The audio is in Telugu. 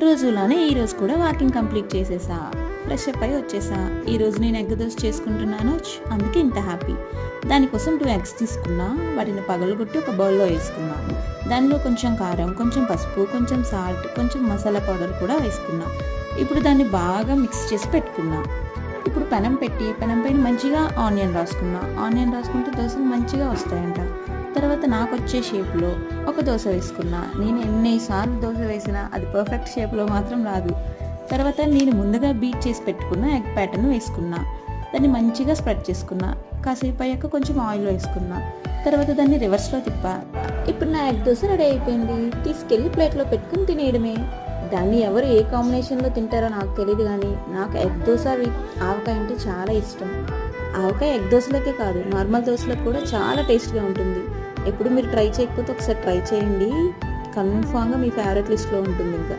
రోజులానే ఈరోజు కూడా వాకింగ్ కంప్లీట్ చేసేసా. ఫ్రెష్ అప్ అయి వచ్చేసా. ఈరోజు నేను ఎగ్ దోశ చేసుకుంటున్నాను, అందుకే ఇంత హ్యాపీ. దానికోసం 2 ఎగ్స్ తీసుకున్నా. వాటిని పగలగొట్టి ఒక బౌల్లో వేసుకున్నా. దానిలో కొంచెం కారం, కొంచెం పసుపు, కొంచెం సాల్ట్, కొంచెం మసాలా పౌడర్ కూడా వేసుకున్నా. ఇప్పుడు దాన్ని బాగా మిక్స్ చేసి పెట్టుకున్నా. ఇప్పుడు పెనం పెట్టి పెనం పైన మంచిగా ఆనియన్ రాసుకున్నా. ఆనియన్ రాసుకుంటే దోశలు మంచిగా వస్తాయంట. తర్వాత నాకు వచ్చే షేప్లో ఒక దోశ వేసుకున్నా. నేను ఎన్నిసార్లు దోశ వేసినా అది పర్ఫెక్ట్ షేప్లో మాత్రం రాదు. తర్వాత నేను ముందుగా బీట్ చేసి పెట్టుకున్న ఎగ్ ప్యాటర్న్ వేసుకున్నా. దాన్ని మంచిగా స్ప్రెడ్ చేసుకున్నా. కాసేపు అయ్యాక కొంచెం ఆయిల్ వేసుకున్నా. తర్వాత దాన్ని రివర్స్లో తిప్పా. ఇప్పుడు నా ఎగ్ దోశ రెడీ అయిపోయింది. తీసుకెళ్ళి ప్లేట్లో పెట్టుకుని తినేయడమే. దాన్ని ఎవరు ఏ కాంబినేషన్లో తింటారో నాకు తెలియదు, కానీ నాకు ఎగ్ దోశ ఆవకాయ అంటే చాలా ఇష్టం. ఆవకాయ ఎగ్ దోశలకే కాదు, నార్మల్ దోశలకు కూడా చాలా టేస్ట్గా ఉంటుంది. ఎప్పుడు మీరు ట్రై చేయకపోతే ఒకసారి ట్రై చేయండి. కన్ఫామ్గా మీ ఫేవరెట్ లిస్ట్లో ఉంటుంది ఇంకా.